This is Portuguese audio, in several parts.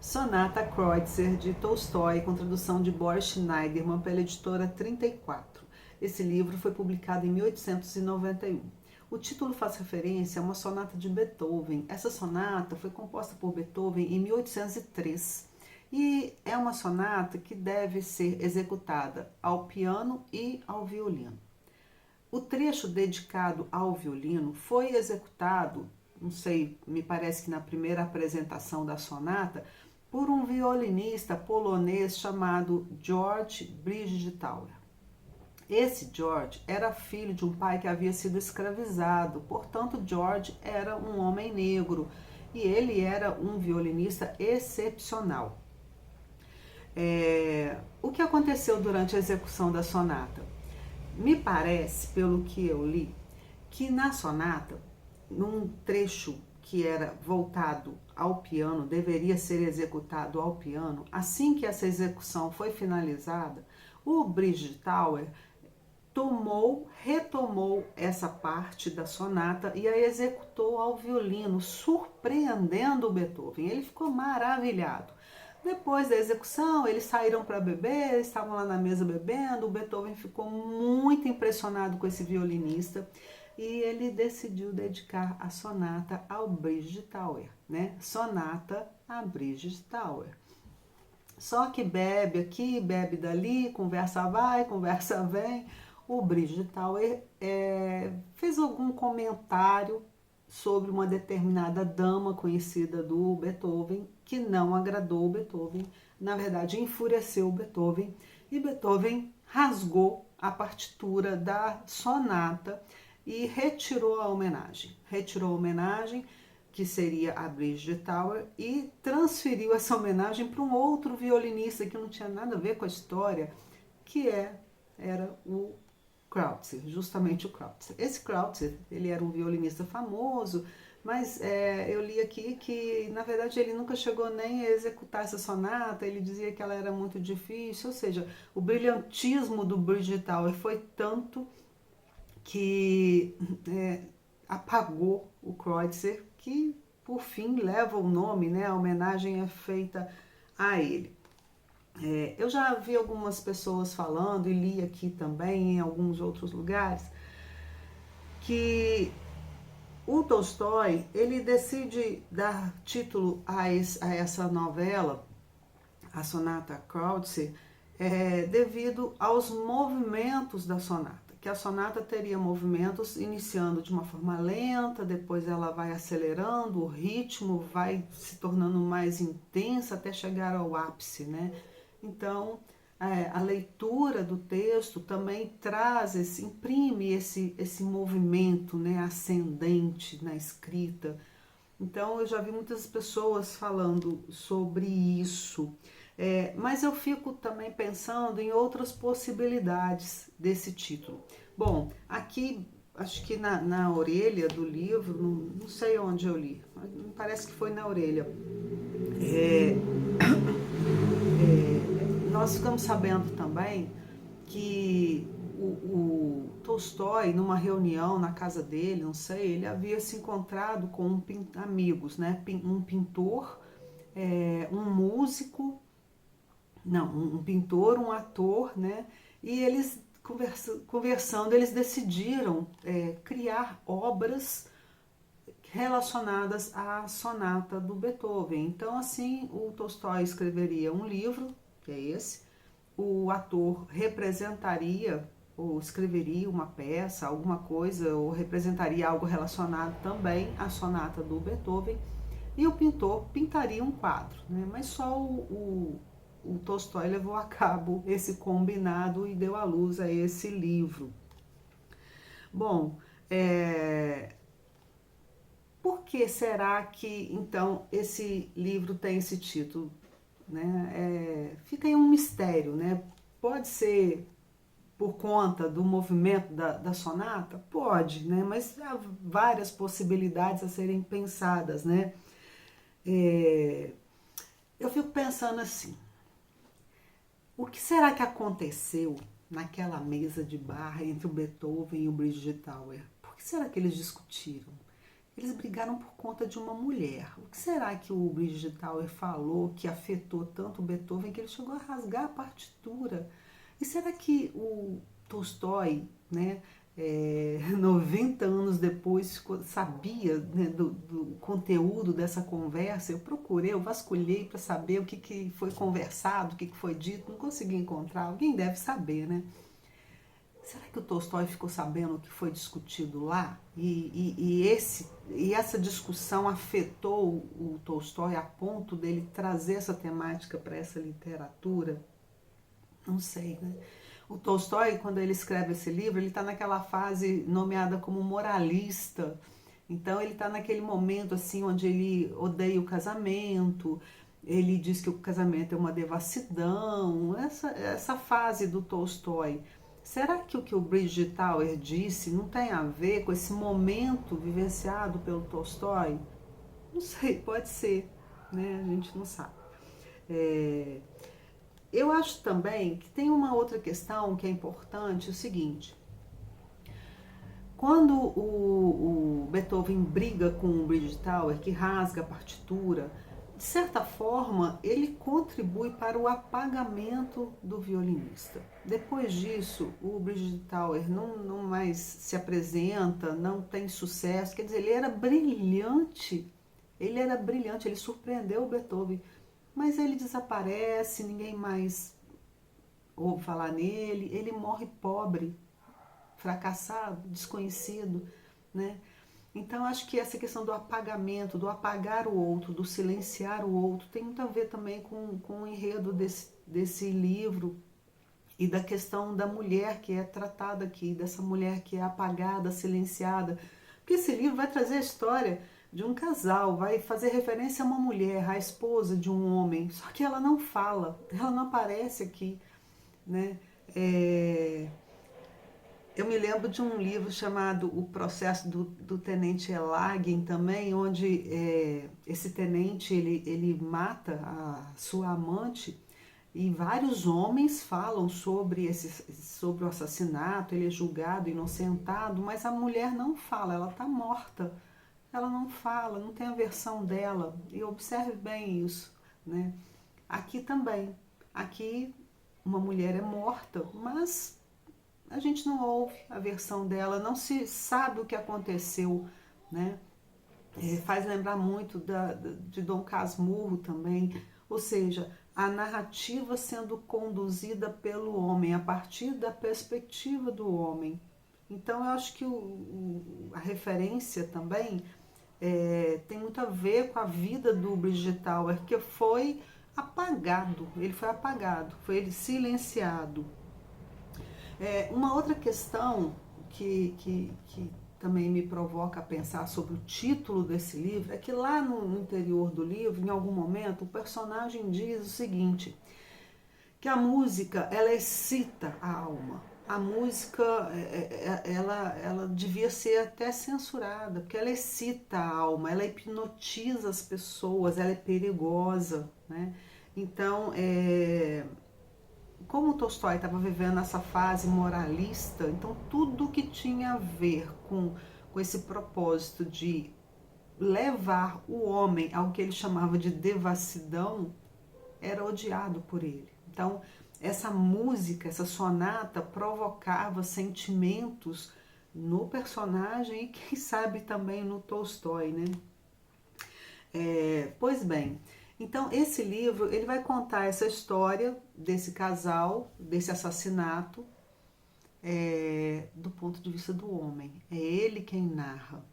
Sonata Kreutzer, de Tolstói, com tradução de Boris Schneiderman, pela editora 34. Esse livro foi publicado em 1891. O título faz referência a uma sonata de Beethoven. Essa sonata foi composta por Beethoven em 1803 e é uma sonata que deve ser executada ao piano e ao violino. O trecho dedicado ao violino foi executado, não sei, me parece que na primeira apresentação da sonata, por um violinista polonês chamado George Bridgetower. Esse George era filho de um pai que havia sido escravizado, portanto George era um homem negro e ele era um violinista excepcional. O que aconteceu durante a execução da sonata? Me parece, pelo que eu li, que na sonata, num trecho que era voltado ao piano, deveria ser executado ao piano, assim que essa execução foi finalizada, o Bridgetower retomou essa parte da sonata e a executou ao violino, surpreendendo o Beethoven. Ele ficou maravilhado. Depois da execução, eles saíram para beber, eles estavam lá na mesa bebendo, o Beethoven ficou muito impressionado com esse violinista e ele decidiu dedicar a sonata ao Bridgetower, né? Sonata a Bridgetower. Só que bebe aqui, bebe dali, conversa vai, conversa vem. O Bridgetower fez algum comentário sobre uma determinada dama conhecida do Beethoven que não agradou o Beethoven, na verdade enfureceu o Beethoven e Beethoven rasgou a partitura da sonata e retirou a homenagem. Retirou a homenagem, que seria a Bridgetower, e transferiu essa homenagem para um outro violinista que não tinha nada a ver com a história, que era o Kreutzer, justamente o Kreutzer. Esse Kreutzer, ele era um violinista famoso, mas eu li aqui que, na verdade, ele nunca chegou nem a executar essa sonata, ele dizia que ela era muito difícil, ou seja, o brilhantismo do Bridgetower foi tanto que apagou o Kreutzer, que por fim leva o nome, né? A homenagem é feita a ele. Eu já vi algumas pessoas falando, e li aqui também em alguns outros lugares, que o Tolstói, ele decide dar título a essa novela, a Sonata Kreutzer, devido aos movimentos da sonata, que a sonata teria movimentos iniciando de uma forma lenta, depois ela vai acelerando, o ritmo vai se tornando mais intensa até chegar ao ápice, né? Então, a leitura do texto também traz, imprime esse movimento, né, ascendente na escrita. Então, eu já vi muitas pessoas falando sobre isso. Mas eu fico também pensando em outras possibilidades desse título. Bom, aqui, acho que na orelha do livro, não sei onde eu li, mas me parece que foi na orelha. Nós ficamos sabendo também que o Tolstói, numa reunião na casa dele, não sei, ele havia se encontrado com amigos, né? Um pintor, um músico, não, um pintor, um ator, né? E eles conversando, eles decidiram criar obras relacionadas à sonata do Beethoven. Então, assim, o Tolstói escreveria um livro, que é esse, o ator representaria ou escreveria uma peça, alguma coisa, ou representaria algo relacionado também à sonata do Beethoven, e o pintor pintaria um quadro, né? Mas só o Tolstói levou a cabo esse combinado e deu à luz a esse livro. Bom, por que será que então esse livro tem esse título? Né? Fica aí um mistério, né? Pode ser por conta do movimento da sonata? Pode, né? Mas há várias possibilidades a serem pensadas, né? Eu fico pensando assim, o que será que aconteceu naquela mesa de bar entre o Beethoven e o Bridgetower? Por que será que eles discutiram? eles brigaram por conta de uma mulher. O que será que o Bridgetower falou que afetou tanto o Beethoven que ele chegou a rasgar a partitura? E será que o Tolstói, né, 90 anos depois, sabia, né, do conteúdo dessa conversa? Eu procurei, eu vasculhei para saber o que foi conversado, o que foi dito, não consegui encontrar. Alguém deve saber, né? Será que o Tolstói ficou sabendo o que foi discutido lá? E essa discussão afetou o Tolstói a ponto dele trazer essa temática para essa literatura? Não sei, né? O Tolstói, quando ele escreve esse livro, ele está naquela fase nomeada como moralista. Então ele está naquele momento assim onde ele odeia o casamento, ele diz que o casamento é uma devassidão, essa fase do Tolstói. Será que o Bridgetower disse não tem a ver com esse momento vivenciado pelo Tolstói? Não sei, pode ser, né? A gente não sabe. Eu acho também que tem uma outra questão que é importante, o seguinte. Quando o Beethoven briga com o Bridgetower, que rasga a partitura, de certa forma, ele contribui para o apagamento do violinista. Depois disso, o Bridgetower não mais se apresenta, não tem sucesso. Quer dizer, ele era brilhante, ele surpreendeu o Beethoven, mas ele desaparece, ninguém mais ouve falar nele, ele morre pobre, fracassado, desconhecido, né? Então, acho que essa questão do apagamento, do apagar o outro, do silenciar o outro, tem muito a ver também com o enredo desse livro e da questão da mulher que é tratada aqui, dessa mulher que é apagada, silenciada. Porque esse livro vai trazer a história de um casal, vai fazer referência a uma mulher, a esposa de um homem, só que ela não fala, ela não aparece aqui, né? Eu me lembro de um livro chamado O Processo do Tenente Elagin também, onde esse tenente ele mata a sua amante e vários homens falam sobre o assassinato, ele é julgado, inocentado, mas a mulher não fala, ela está morta. Ela não fala, não tem a versão dela. E observe bem isso, né? Aqui também. Aqui uma mulher é morta, mas a gente não ouve a versão dela, não se sabe o que aconteceu, né? Faz lembrar muito de Dom Casmurro também, ou seja, a narrativa sendo conduzida pelo homem, a partir da perspectiva do homem. Então eu acho que a referência também tem muito a ver com a vida do Bridgetower, que foi apagado, foi ele silenciado. Uma outra questão que também me provoca a pensar sobre o título desse livro é que lá no interior do livro, em algum momento, o personagem diz o seguinte, que a música, ela excita a alma. A música, ela devia ser até censurada, porque ela excita a alma, ela hipnotiza as pessoas, ela é perigosa, né? Então, como o Tolstói estava vivendo essa fase moralista, então tudo que tinha a ver com esse propósito de levar o homem ao que ele chamava de devassidão, era odiado por ele. Então, essa música, essa sonata provocava sentimentos no personagem e quem sabe também no Tolstói, né? Pois bem, então esse livro ele vai contar essa história desse casal, desse assassinato, do ponto de vista do homem. É ele quem narra.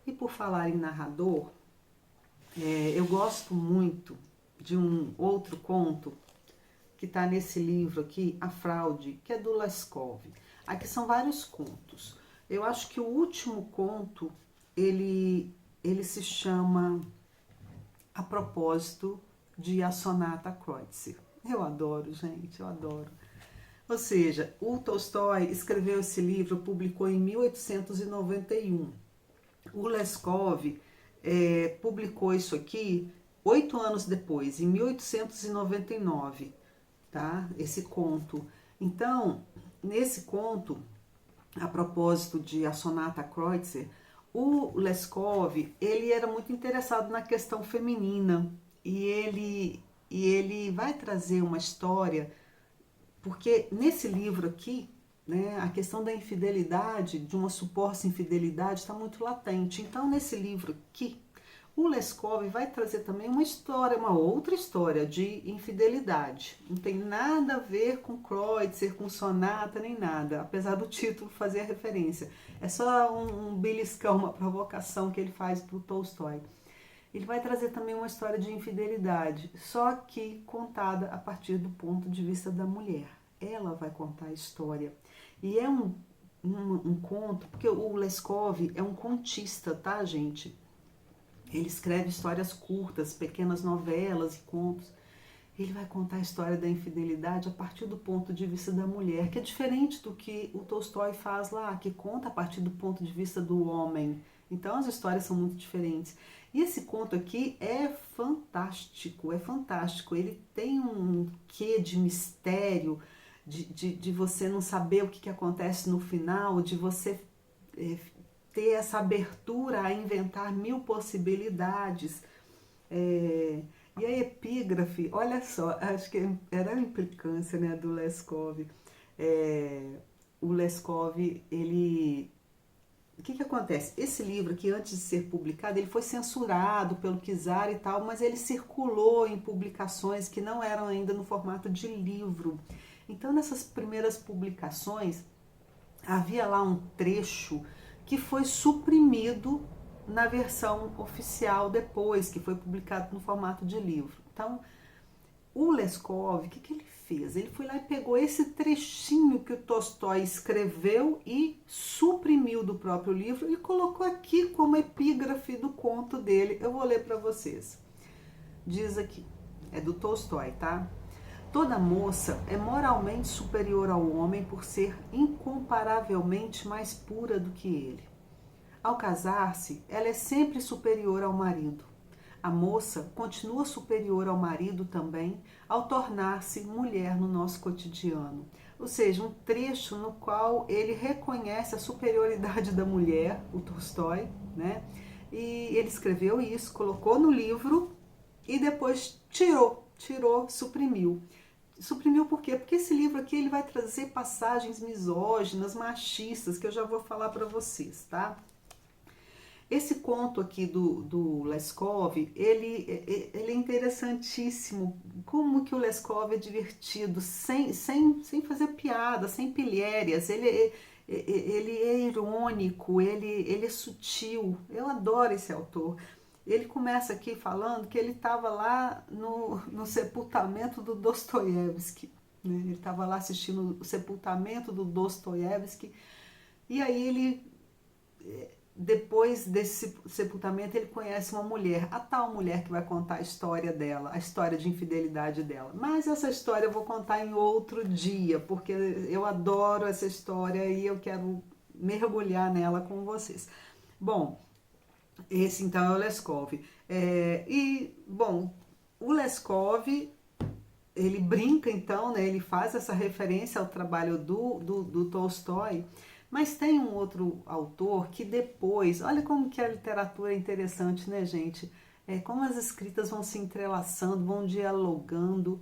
E por falar em narrador, eu gosto muito de um outro conto que está nesse livro aqui, A Fraude, que é do Leskov. Aqui são vários contos. Eu acho que o último conto, ele se chama A Propósito de A Sonata Kreutzer. Eu adoro, gente, eu adoro. Ou seja, o Tolstói escreveu esse livro, publicou em 1891. O Leskov publicou isso aqui 8 anos depois, em 1899. Tá? Esse conto. Então, nesse conto, a propósito de A Sonata Kreutzer, O Leskov, ele era muito interessado na questão feminina e ele vai trazer uma história, porque nesse livro aqui, né, a questão da infidelidade, de uma suposta infidelidade, está muito latente. Então, nesse livro aqui, o Leskov vai trazer também uma história, uma outra história de infidelidade. Não tem nada a ver com Kreutzer, com Sonata, nem nada, apesar do título fazer a referência. É só um beliscão, uma provocação que ele faz para o Tolstói. Ele vai trazer também uma história de infidelidade, só que contada a partir do ponto de vista da mulher. Ela vai contar a história. E é um conto, porque o Leskov é um contista, tá, gente? Ele escreve histórias curtas, pequenas novelas e contos. Ele vai contar a história da infidelidade a partir do ponto de vista da mulher, que é diferente do que o Tolstói faz lá, que conta a partir do ponto de vista do homem. Então as histórias são muito diferentes. E esse conto aqui é fantástico, é fantástico. Ele tem um quê de mistério, de você não saber o que acontece no final, de você ter essa abertura a inventar mil possibilidades. E a epígrafe, olha só, acho que era a implicância, né, do Leskov. O Leskov, ele... O que acontece? Esse livro aqui, antes de ser publicado, ele foi censurado pelo Czar e tal, mas ele circulou em publicações que não eram ainda no formato de livro. Então, nessas primeiras publicações, havia lá um trecho que foi suprimido na versão oficial depois, que foi publicado no formato de livro. Então, o Leskov, o que ele fez? Ele foi lá e pegou esse trechinho que o Tolstói escreveu e suprimiu do próprio livro e colocou aqui como epígrafe do conto dele. Eu vou ler para vocês. Diz aqui, é do Tolstói, tá? Toda moça é moralmente superior ao homem por ser incomparavelmente mais pura do que ele. Ao casar-se, ela é sempre superior ao marido. A moça continua superior ao marido também ao tornar-se mulher no nosso cotidiano. Ou seja, um trecho no qual ele reconhece a superioridade da mulher, o Tolstói, né? E ele escreveu isso, colocou no livro e depois tirou, suprimiu. Suprimiu por quê? Porque esse livro aqui ele vai trazer passagens misóginas, machistas, que eu já vou falar para vocês, tá? Esse conto aqui do Leskov, ele é interessantíssimo. Como que o Leskov é divertido, sem fazer piada, sem pilhérias. Ele é irônico, ele é sutil. Eu adoro esse autor. Ele começa aqui falando que ele estava lá no sepultamento do Dostoiévski. Né? Ele estava lá assistindo o sepultamento do Dostoiévski. E aí ele... Depois desse sepultamento, ele conhece uma mulher, a tal mulher que vai contar a história dela, a história de infidelidade dela. Mas essa história eu vou contar em outro dia, porque eu adoro essa história e eu quero mergulhar nela com vocês. Bom, esse então é o Leskov. O Leskov, ele brinca então, né, ele faz essa referência ao trabalho do Tolstói. Mas tem um outro autor que depois, olha como que a literatura é interessante, né, gente? Como as escritas vão se entrelaçando, vão dialogando.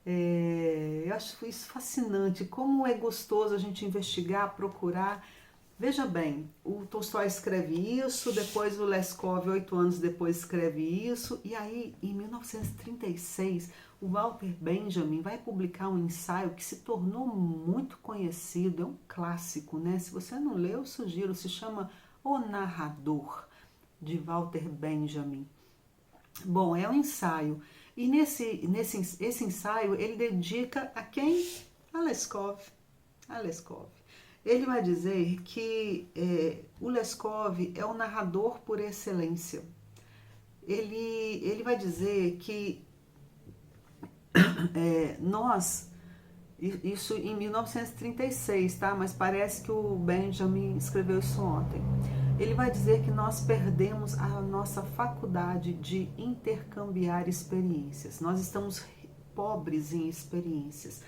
Eu acho isso fascinante, como é gostoso a gente investigar, procurar. Veja bem, o Tolstói escreve isso, depois o Leskov, 8 anos depois, escreve isso, e aí, em 1936, o Walter Benjamin vai publicar um ensaio que se tornou muito conhecido, é um clássico, né? Se você não leu, eu sugiro, se chama O Narrador, de Walter Benjamin. Bom, é um ensaio, e esse ensaio ele dedica a quem? A Leskov. Ele vai dizer que o Leskov é o narrador por excelência. Ele vai dizer que nós, isso em 1936, tá? Mas parece que o Benjamin escreveu isso ontem. Ele vai dizer que nós perdemos a nossa faculdade de intercambiar experiências. Nós estamos pobres em experiências,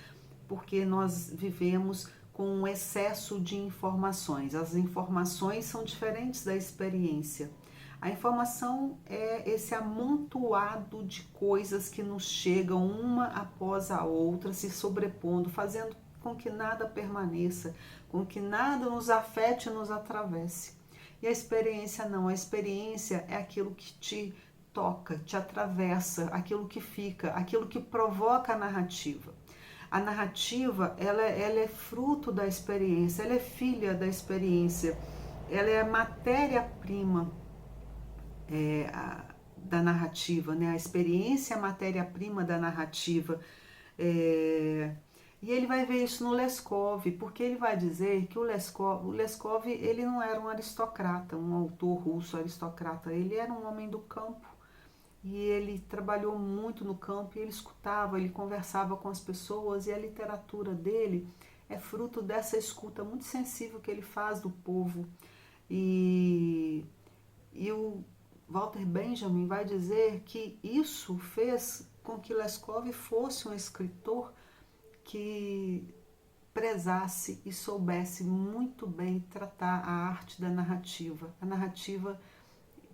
porque nós vivemos com um excesso de informações. As informações são diferentes da experiência. A informação é esse amontoado de coisas que nos chegam uma após a outra, se sobrepondo, fazendo com que nada permaneça, com que nada nos afete e nos atravesse. E a experiência não, a experiência é aquilo que te toca, te atravessa, aquilo que fica, aquilo que provoca a narrativa. A narrativa, ela é fruto da experiência, ela é filha da experiência, ela é a matéria-prima da narrativa, né? A experiência é a matéria-prima da narrativa. E ele vai ver isso no Leskov, porque ele vai dizer que o Leskov ele não era um aristocrata, um autor russo aristocrata, ele era um homem do campo. E ele trabalhou muito no campo, e ele escutava, ele conversava com as pessoas, e a literatura dele é fruto dessa escuta muito sensível que ele faz do povo. E o Walter Benjamin vai dizer que isso fez com que Leskov fosse um escritor que prezasse e soubesse muito bem tratar a arte da narrativa. A narrativa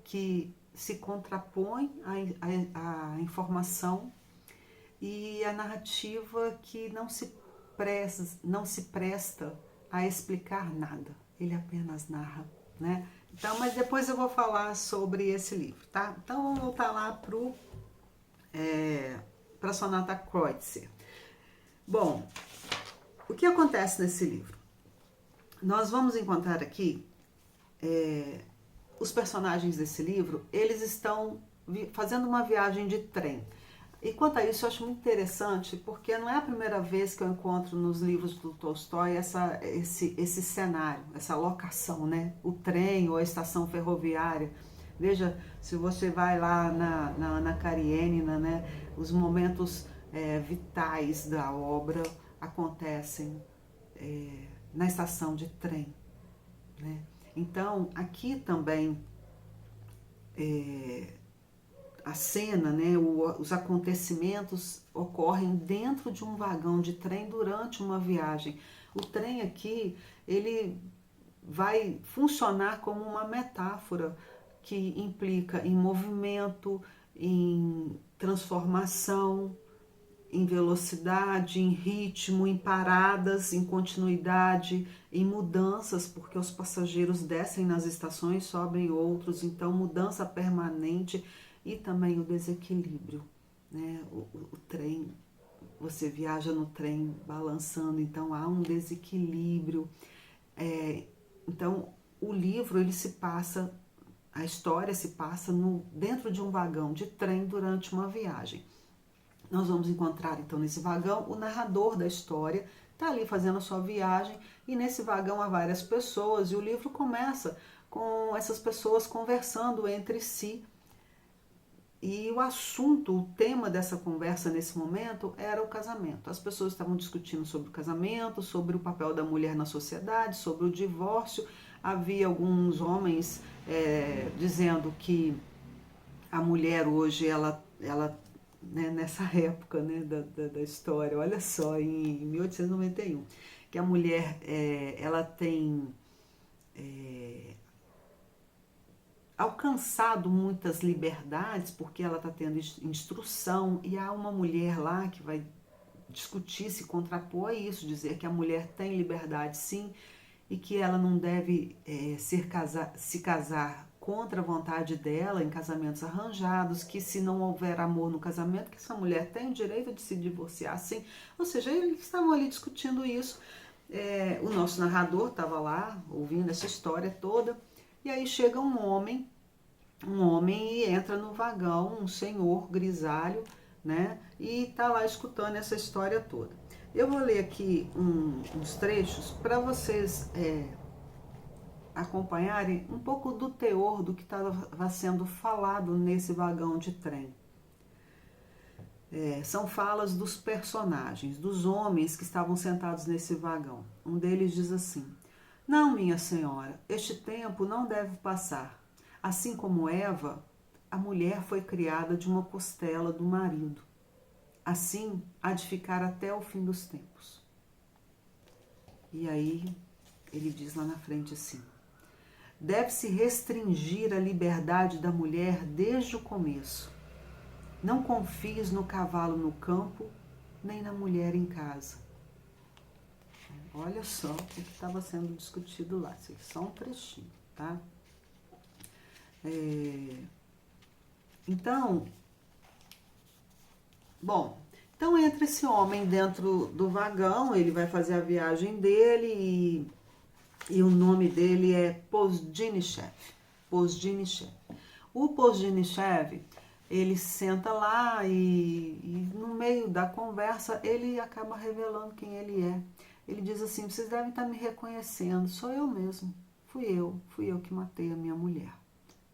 que se contrapõe à informação e a narrativa que não se presta a explicar nada, ele apenas narra, né? Então, mas depois eu vou falar sobre esse livro, tá? Então vamos voltar lá para a Sonata Kreutzer. Bom, o que acontece nesse livro? Nós vamos encontrar aqui os personagens desse livro, eles estão fazendo uma viagem de trem. E quanto a isso, eu acho muito interessante, porque não é a primeira vez que eu encontro nos livros do Tolstói esse cenário, essa locação, né? O trem ou a estação ferroviária. Veja, se você vai lá na Ana Karenina, né? Os momentos vitais da obra acontecem na estação de trem, né? Então, aqui também a cena, né, os acontecimentos ocorrem dentro de um vagão de trem durante uma viagem. O trem aqui, ele vai funcionar como uma metáfora que implica em movimento, em transformação, em velocidade, em ritmo, em paradas, em continuidade, em mudanças, porque os passageiros descem nas estações, sobem outros, então mudança permanente e também o desequilíbrio, né? O trem, você viaja no trem balançando, então há um desequilíbrio. Então o livro, ele se passa, a história se passa dentro de um vagão de trem durante uma viagem. Nós vamos encontrar então nesse vagão o narrador da história, está ali fazendo a sua viagem, e nesse vagão há várias pessoas, e o livro começa com essas pessoas conversando entre si. E o assunto, o tema dessa conversa nesse momento era o casamento. As pessoas estavam discutindo sobre o casamento, sobre o papel da mulher na sociedade, sobre o divórcio. Havia alguns homens dizendo que a mulher hoje, ela né, nessa época, né, da história, olha só, em 1891, que a mulher ela tem alcançado muitas liberdades porque ela está tendo instrução, e há uma mulher lá que vai discutir, se contrapor a isso, dizer que a mulher tem liberdade sim, e que ela não deve se casar contra a vontade dela, em casamentos arranjados, que se não houver amor no casamento, que essa mulher tem o direito de se divorciar, sim. Ou seja, eles estavam ali discutindo isso. O nosso narrador estava lá, ouvindo essa história toda, e aí chega um homem e entra no vagão, um senhor grisalho, né, e está lá escutando essa história toda. Eu vou ler aqui uns trechos para vocês acompanharem um pouco do teor do que estava sendo falado nesse vagão de trem. São falas dos personagens, dos homens que estavam sentados nesse vagão. Um deles diz assim: "Não, minha senhora, este tempo não deve passar. Assim como Eva, a mulher foi criada de uma costela do marido. Assim há de ficar até o fim dos tempos." E aí ele diz lá na frente assim: deve-se restringir a liberdade da mulher desde o começo. Não confies no cavalo no campo, nem na mulher em casa. Olha só o que estava sendo discutido lá. Isso aqui é só um trechinho, tá? Então, bom, então entra esse homem dentro do vagão, ele vai fazer a viagem dele e o nome dele é Pozdnichev. Pozdnichev. O Pozdnichev, ele senta lá e no meio da conversa ele acaba revelando quem ele é. Ele diz assim: vocês devem estar me reconhecendo, sou eu mesmo, fui eu que matei a minha mulher.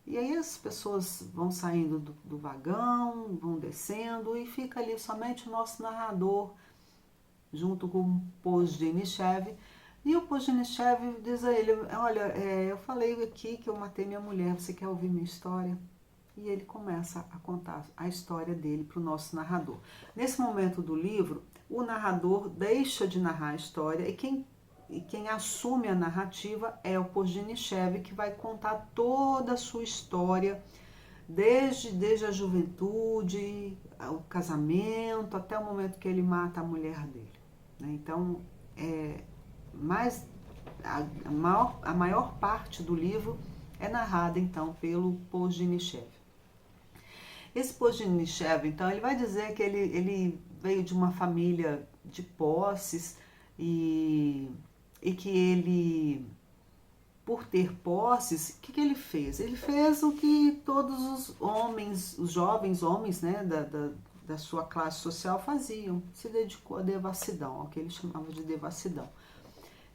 E aí as pessoas vão saindo do vagão, vão descendo e fica ali somente o nosso narrador junto com o Pozdnichev. E o Pozdnichev diz a ele: olha, eu falei aqui que eu matei minha mulher, você quer ouvir minha história? E ele começa a contar a história dele para o nosso narrador. Nesse momento do livro, o narrador deixa de narrar a história e quem assume a narrativa é o Pozdnichev, que vai contar toda a sua história, desde a juventude, o casamento, até o momento que ele mata a mulher dele. Então, a maior parte do livro é narrada, então, pelo Pozdnichev. Esse Pozdnichev, então, ele vai dizer que ele veio de uma família de posses e que ele, por ter posses, o que ele fez? Ele fez o que todos os homens, os jovens homens, né, da sua classe social faziam, se dedicou à devassidão, ao que ele chamava de devassidão.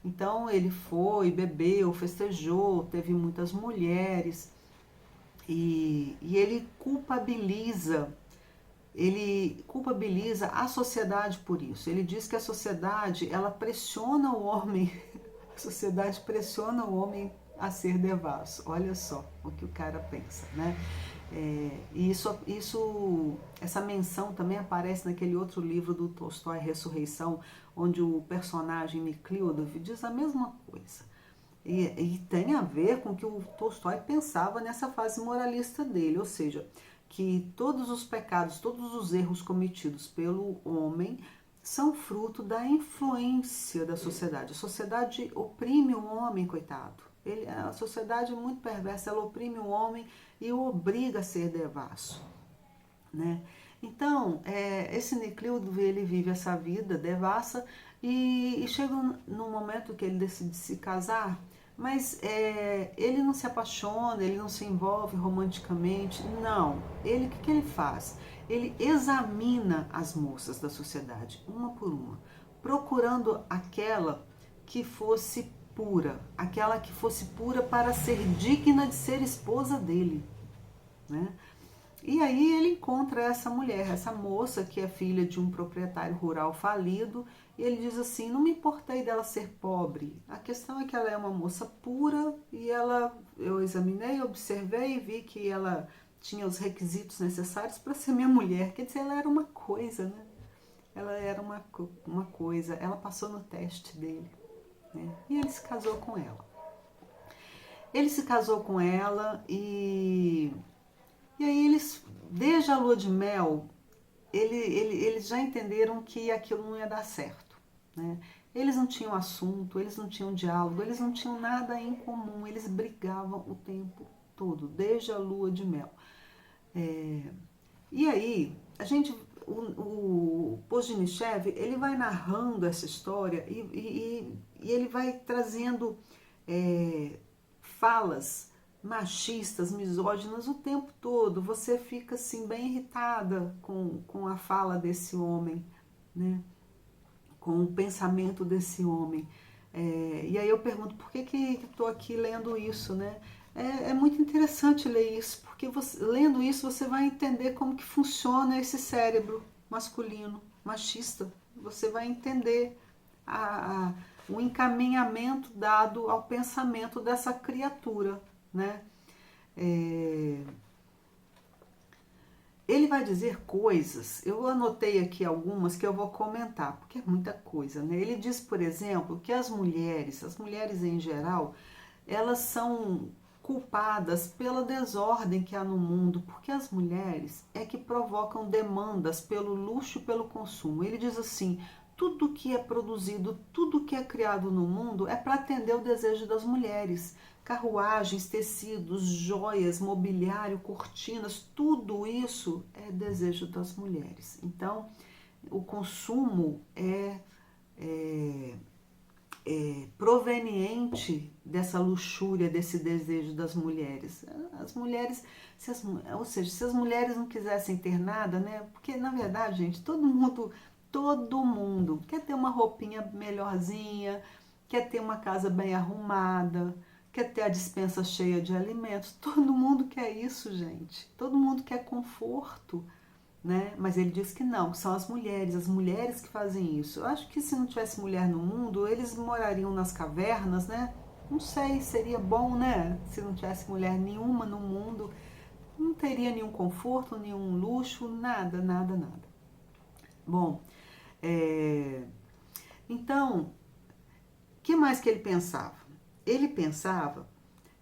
Então ele foi, bebeu, festejou, teve muitas mulheres e ele culpabiliza a sociedade por isso. Ele diz que a sociedade, ela pressiona o homem, a sociedade pressiona o homem a ser devasso. Olha só o que o cara pensa, né? E essa menção também aparece naquele outro livro do Tolstói, Ressurreição, onde o personagem Nekhlyudov diz a mesma coisa. E tem a ver com o que o Tolstói pensava nessa fase moralista dele, ou seja, que todos os pecados, todos os erros cometidos pelo homem são fruto da influência da sociedade. A sociedade oprime o homem, coitado. A sociedade é muito perversa, ela oprime o homem e o obriga a ser devasso, né? Então, esse Nekhlyudov, ele vive essa vida devassa e chega num momento que ele decide se casar, mas ele não se apaixona, ele não se envolve romanticamente, não. O que ele faz? Ele examina as moças da sociedade, uma por uma, procurando aquela que fosse pura para ser digna de ser esposa dele, né? E aí ele encontra essa mulher, essa moça que é filha de um proprietário rural falido, e ele diz assim: não me importei dela ser pobre, a questão é que ela é uma moça pura e eu examinei, observei e vi que ela tinha os requisitos necessários para ser minha mulher. Quer dizer, ela era uma coisa, né? Ela era uma coisa, ela passou no teste dele, né? E ele se casou com ela. Ele se casou com ela e aí eles, desde a lua de mel, eles já entenderam que aquilo não ia dar certo, né? Eles não tinham assunto, eles não tinham diálogo, eles não tinham nada em comum, eles brigavam o tempo todo, desde a lua de mel. E aí, o Pozdnichev, ele vai narrando essa história e ele vai trazendo falas machistas, misóginas o tempo todo. Você fica assim bem irritada com a fala desse homem, né? Com o pensamento desse homem. E aí eu pergunto, por que estou aqui lendo isso, né? É muito interessante ler isso, porque lendo isso você vai entender como que funciona esse cérebro masculino, machista. Você vai entender o encaminhamento dado ao pensamento dessa criatura, né? Ele vai dizer coisas, eu anotei aqui algumas que eu vou comentar, porque é muita coisa, né? Ele diz, por exemplo, que as mulheres em geral, elas são culpadas pela desordem que há no mundo, porque as mulheres é que provocam demandas pelo luxo e pelo consumo. Ele diz assim: tudo que é produzido, tudo que é criado no mundo é para atender o desejo das mulheres. Carruagens, tecidos, joias, mobiliário, cortinas, tudo isso é desejo das mulheres. Então, o consumo é proveniente dessa luxúria, desse desejo das mulheres. As mulheres, ou seja, se as mulheres não quisessem ter nada, né? Porque na verdade, gente, todo mundo quer ter uma roupinha melhorzinha, quer ter uma casa bem arrumada, quer ter a despensa cheia de alimentos. Todo mundo quer isso, gente. Todo mundo quer conforto, né? Mas ele diz que não, são as mulheres que fazem isso. Eu acho que se não tivesse mulher no mundo, eles morariam nas cavernas, né? Não sei, seria bom, né? Se não tivesse mulher nenhuma no mundo, não teria nenhum conforto, nenhum luxo, nada, nada, nada. Bom, então, o que mais que ele pensava? Ele pensava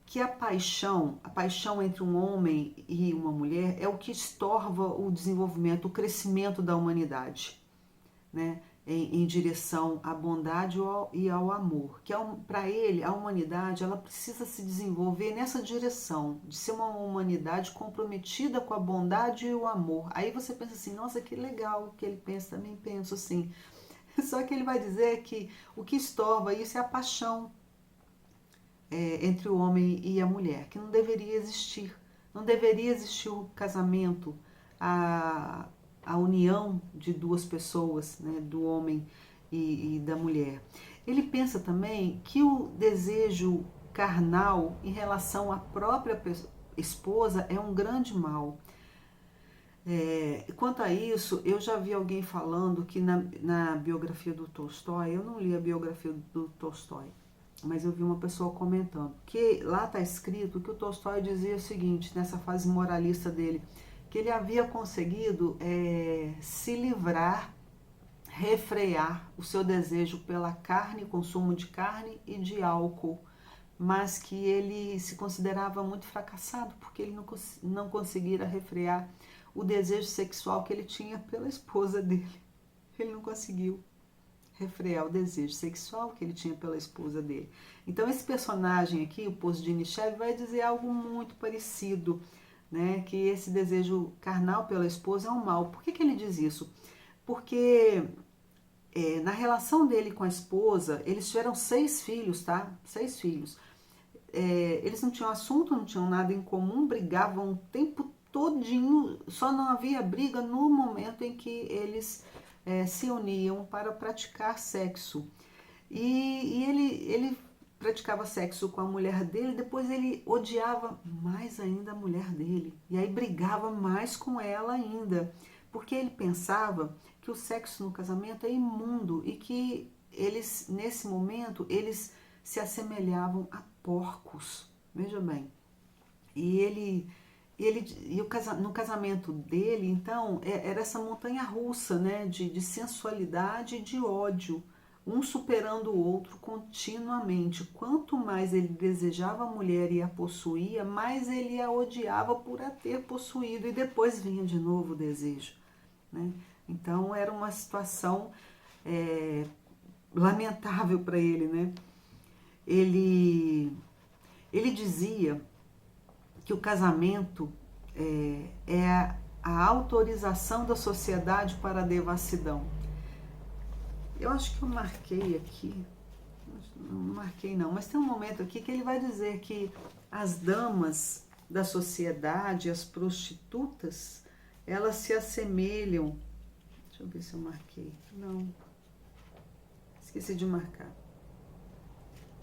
que a paixão entre um homem e uma mulher é o que estorva o desenvolvimento, o crescimento da humanidade, né? Em direção à bondade e ao amor. Que para ele, a humanidade, ela precisa se desenvolver nessa direção, de ser uma humanidade comprometida com a bondade e o amor. Aí você pensa assim, nossa, que legal que ele pensa, também penso assim. Só que ele vai dizer que o que estorva isso é a paixão, entre o homem e a mulher, que não deveria existir. Não deveria existir o casamento, a, a união de duas pessoas, né, do homem e da mulher. Ele pensa também que o desejo carnal em relação à própria esposa é um grande mal. Quanto a isso, eu já vi alguém falando que na biografia do Tolstói, eu não li a biografia do Tolstói, mas eu vi uma pessoa comentando que lá está escrito que o Tolstói dizia o seguinte, nessa fase moralista dele, que ele havia conseguido se livrar, refrear o seu desejo pela carne, consumo de carne e de álcool, mas que ele se considerava muito fracassado porque ele não conseguira refrear o desejo sexual que ele tinha pela esposa dele. Ele não conseguiu refrear o desejo sexual que ele tinha pela esposa dele. Então esse personagem aqui, o Poço de Nichev, vai dizer algo muito parecido, né? Que esse desejo carnal pela esposa é um mal. Por que ele diz isso? Porque na relação dele com a esposa, eles tiveram 6 filhos, tá? 6 filhos. Eles não tinham assunto, não tinham nada em comum, brigavam o tempo todinho, só não havia briga no momento em que eles se uniam para praticar sexo. E ele praticava sexo com a mulher dele, depois ele odiava mais ainda a mulher dele. E aí brigava mais com ela ainda, porque ele pensava que o sexo no casamento é imundo e que eles, nesse momento, eles se assemelhavam a porcos. Veja bem. No casamento dele, então, era essa montanha russa, né, de sensualidade e de ódio, um superando o outro continuamente. Quanto mais ele desejava a mulher e a possuía, mais ele a odiava por a ter possuído, e depois vinha de novo o desejo, né? Então era uma situação lamentável para ele, né? Ele dizia que o casamento é a autorização da sociedade para a devassidão. Eu acho que eu marquei aqui, não marquei não, mas tem um momento aqui que ele vai dizer que as damas da sociedade, as prostitutas, elas se assemelham. Deixa eu ver se eu marquei. Não, esqueci de marcar.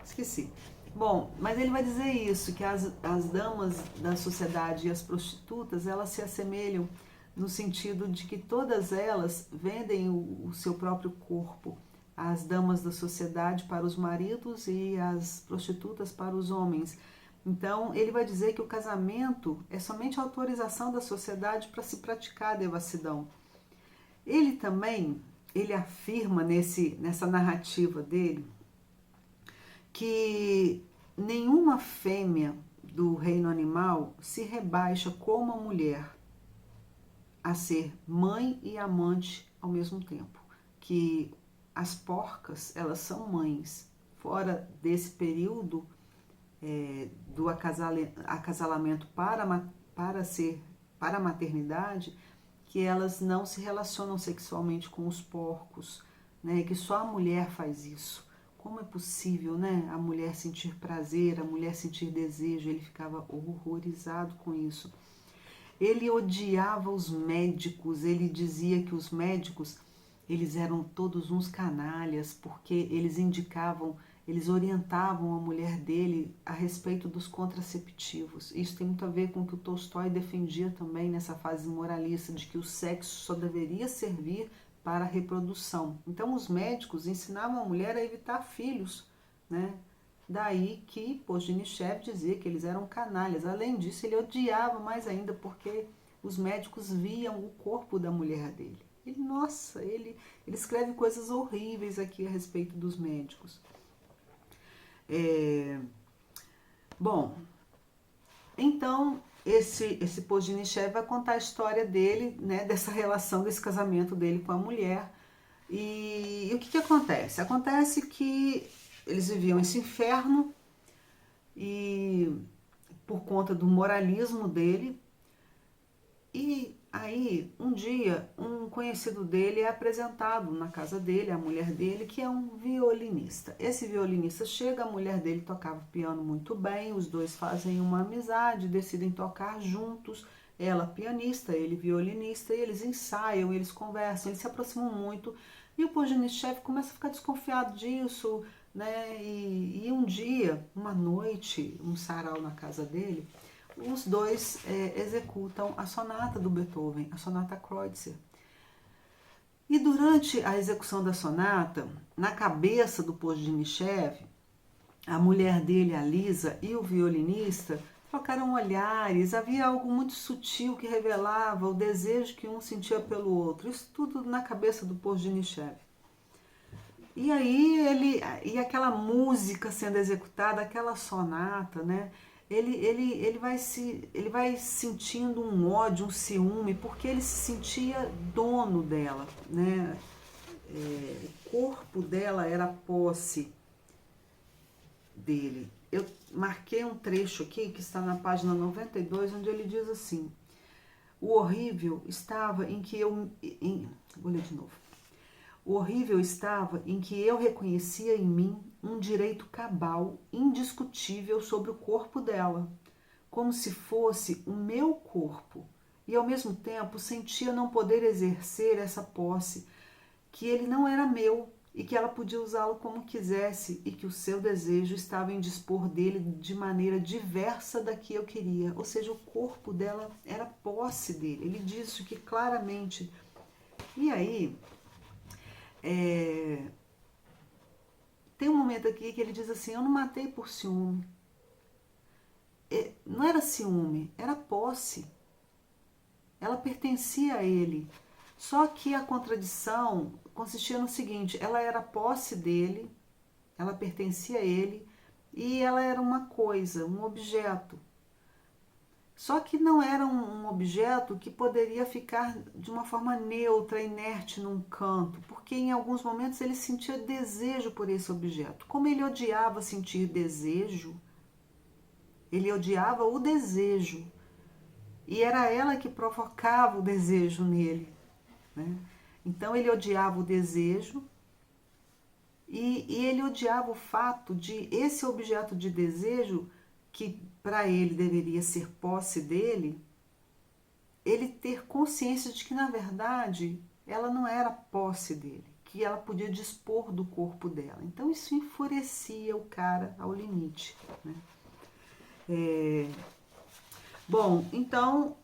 Esqueci. Bom, mas ele vai dizer isso, que as damas da sociedade e as prostitutas, elas se assemelham no sentido de que todas elas vendem o seu próprio corpo. As damas da sociedade para os maridos e as prostitutas para os homens. Então, ele vai dizer que o casamento é somente a autorização da sociedade para se praticar a devassidão. Ele também, ele afirma nessa narrativa dele que nenhuma fêmea do reino animal se rebaixa como a mulher a ser mãe e amante ao mesmo tempo. Que as porcas, elas são mães. Fora desse período do acasalamento para a maternidade, que elas não se relacionam sexualmente com os porcos, né? Que só a mulher faz isso. Como é possível, né? A mulher sentir prazer, a mulher sentir desejo? Ele ficava horrorizado com isso. Ele odiava os médicos, ele dizia que os médicos, eles eram todos uns canalhas, porque eles indicavam, eles orientavam a mulher dele a respeito dos contraceptivos. Isso tem muito a ver com o que o Tolstói defendia também nessa fase moralista, de que o sexo só deveria servir para a reprodução. Então os médicos ensinavam a mulher a evitar filhos, né? Daí que Pozhnichev dizia que eles eram canalhas. Além disso, ele odiava mais ainda porque os médicos viam o corpo da mulher dele. Ele escreve coisas horríveis aqui a respeito dos médicos. Bom, então esse Pozhnichev vai contar a história dele, né, dessa relação, desse casamento dele com a mulher. E o que acontece? Acontece que eles viviam esse inferno e por conta do moralismo dele. E aí, um dia, um conhecido dele é apresentado na casa dele, a mulher dele, que é um violinista. Esse violinista chega, a mulher dele tocava piano muito bem, os dois fazem uma amizade, decidem tocar juntos, ela pianista, ele violinista, e eles ensaiam, eles conversam, eles se aproximam muito, e o Pozhnichev começa a ficar desconfiado disso, né? E um dia, uma noite, um sarau na casa dele, os dois executam a sonata do Beethoven, a sonata Kreutzer. E durante a execução da sonata, na cabeça do Pozhnichev, a mulher dele, a Lisa, e o violinista trocaram olhares, havia algo muito sutil que revelava o desejo que um sentia pelo outro, isso tudo na cabeça do Pozhnichev. E aí e aquela música sendo executada, aquela sonata, né? Ele vai sentindo um ódio, um ciúme, porque ele se sentia dono dela, né? O corpo dela era posse dele. Eu marquei um trecho aqui que está na página 92, onde ele diz assim: o horrível estava em que vou ler de novo. O horrível estava em que eu reconhecia em mim um direito cabal, indiscutível sobre o corpo dela, como se fosse o meu corpo, e ao mesmo tempo sentia não poder exercer essa posse, que ele não era meu e que ela podia usá-lo como quisesse e que o seu desejo estava em dispor dele de maneira diversa da que eu queria. Ou seja, o corpo dela era posse dele. Ele diz isso aqui claramente. E aí, tem um momento aqui que ele diz assim: eu não matei por ciúme. Não era ciúme, era posse. Ela pertencia a ele. Só que a contradição consistia no seguinte: ela era posse dele, ela pertencia a ele, e ela era uma coisa, um objeto. Só que não era um objeto que poderia ficar de uma forma neutra, inerte num canto, porque em alguns momentos ele sentia desejo por esse objeto. Como ele odiava sentir desejo, ele odiava o desejo. E era ela que provocava o desejo nele, né? Então ele odiava o desejo e ele odiava o fato de esse objeto de desejo, que para ele deveria ser posse dele, ele ter consciência de que, na verdade, ela não era posse dele, que ela podia dispor do corpo dela. Então isso enfurecia o cara ao limite, né? Bom, então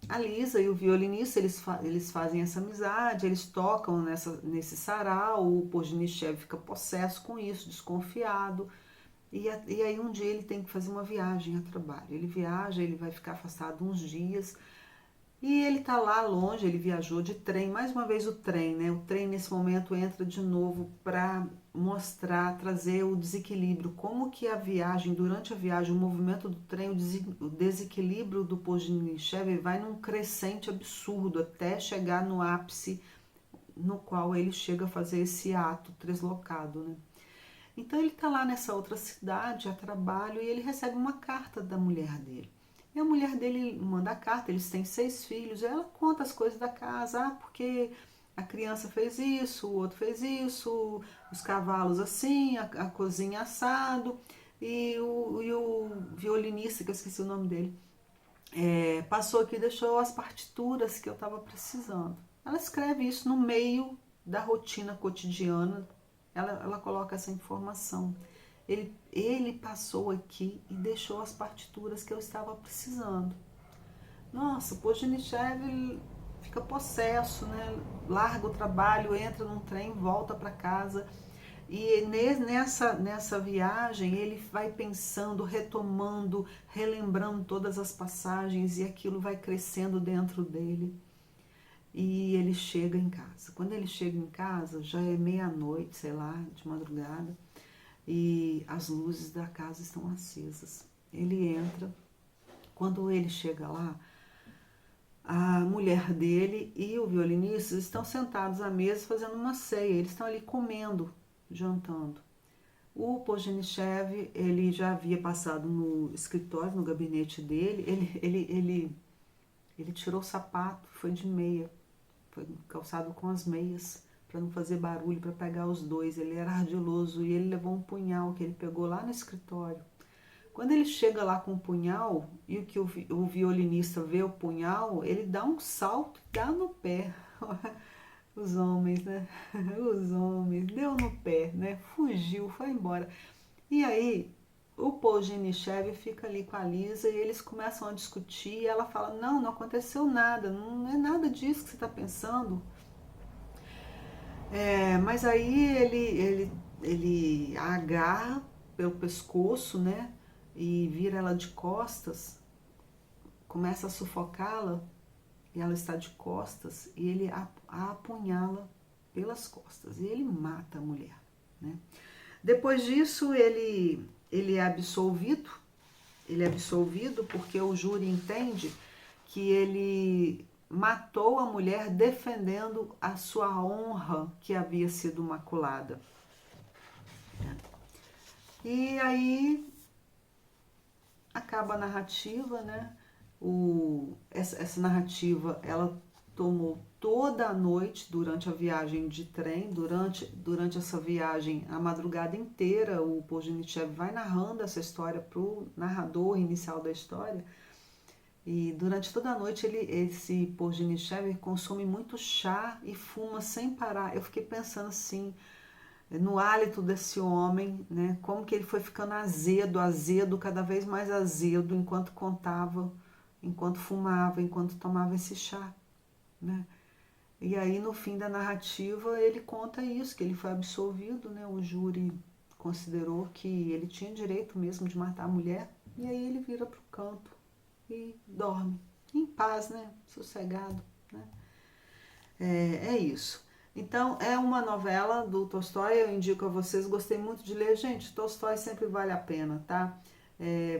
a Lisa e o violinista, eles fazem essa amizade, eles tocam nesse sarau, o Pozhnichev fica possesso com isso, desconfiado. E aí um dia ele tem que fazer uma viagem a trabalho. Ele viaja, ele vai ficar afastado uns dias. E ele tá lá longe, ele viajou de trem, mais uma vez o trem, né? O trem nesse momento entra de novo para mostrar, trazer o desequilíbrio, como que a viagem, durante a viagem, o movimento do trem, o desequilíbrio do Pozhnichev vai num crescente absurdo até chegar no ápice no qual ele chega a fazer esse ato translocado, né? Então ele tá lá nessa outra cidade a trabalho e ele recebe uma carta da mulher dele. E a mulher dele manda a carta, eles têm 6 filhos, e ela conta as coisas da casa, porque a criança fez isso, o outro fez isso, os cavalos assim, a cozinha assado, e o violinista, que eu esqueci o nome dele, passou aqui e deixou as partituras que eu estava precisando. Ela escreve isso no meio da rotina cotidiana, ela coloca essa informação. Ele passou aqui e deixou as partituras que eu estava precisando. Nossa, o Pozhnichev fica possesso, né? Larga o trabalho, entra num trem, volta para casa. E nessa viagem ele vai pensando, retomando, relembrando todas as passagens e aquilo vai crescendo dentro dele. E ele chega em casa. Quando ele chega em casa, já é meia-noite, sei lá, de madrugada, e as luzes da casa estão acesas. Ele entra. Quando ele chega lá, a mulher dele e o violinista estão sentados à mesa fazendo uma ceia. Eles estão ali comendo, jantando. O Pozhnichev, ele já havia passado no escritório, no gabinete dele. Ele tirou o sapato, foi de meia, foi calçado com as meias, para não fazer barulho, para pegar os dois. Ele era ardiloso e ele levou um punhal que ele pegou lá no escritório. Quando ele chega lá com o punhal e o violinista vê o punhal, ele dá um salto e dá no pé. Os homens, né? Os homens, deu no pé, né? Fugiu, foi embora. E aí o Pozhnichev fica ali com a Lisa e eles começam a discutir e ela fala, não, não aconteceu nada, não é nada disso que você está pensando. Mas aí ele a agarra pelo pescoço, né? E vira ela de costas, começa a sufocá-la e ela está de costas e ele a apunhala pelas costas e ele mata a mulher, né? Depois disso ele é absolvido, porque o júri entende que ele matou a mulher defendendo a sua honra que havia sido maculada. E aí acaba a narrativa, né? Essa narrativa, ela tomou toda a noite durante a viagem de trem, durante essa viagem, a madrugada inteira, o Pozhnichev vai narrando essa história para o narrador inicial da história, e durante toda a noite esse Pozhnichev consome muito chá e fuma sem parar. Eu fiquei pensando assim, no hálito desse homem, né? Como que ele foi ficando azedo, cada vez mais azedo, enquanto contava, enquanto fumava, enquanto tomava esse chá, né? E aí no fim da narrativa ele conta isso, que ele foi absolvido, né? O júri considerou que ele tinha direito mesmo de matar a mulher, e aí ele vira pro canto e dorme, em paz, né? Sossegado, né? É isso. Então, é uma novela do Tolstói, eu indico a vocês, gostei muito de ler. Gente, Tolstói sempre vale a pena, tá?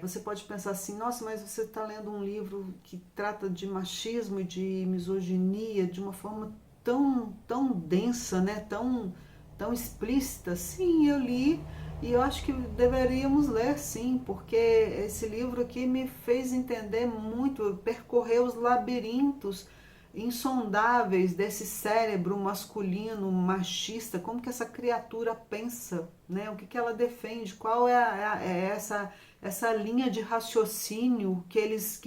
Você pode pensar assim, nossa, mas você está lendo um livro que trata de machismo e de misoginia de uma forma tão densa, né? Tão explícita. Sim, eu li e eu acho que deveríamos ler, sim, porque esse livro aqui me fez entender muito, percorrer os labirintos insondáveis desse cérebro masculino, machista, como que essa criatura pensa, né? O que ela defende, qual é essa linha de raciocínio que eles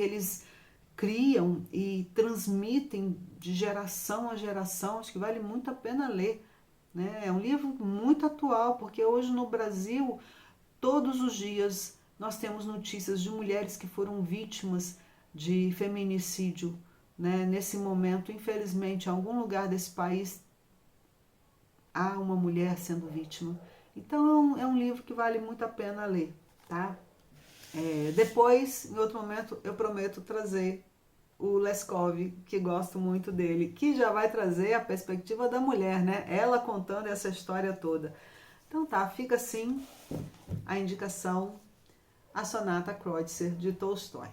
criam e transmitem de geração a geração. Acho que vale muito a pena ler, né? É um livro muito atual, porque hoje no Brasil, todos os dias, nós temos notícias de mulheres que foram vítimas de feminicídio, né? Nesse momento, infelizmente, em algum lugar desse país há uma mulher sendo vítima. Então é um livro que vale muito a pena ler, tá? Depois, em outro momento, eu prometo trazer o Leskov, que gosto muito dele, que já vai trazer a perspectiva da mulher, né? Ela contando essa história toda. Então tá, fica assim a indicação, a Sonata Kreutzer de Tolstói.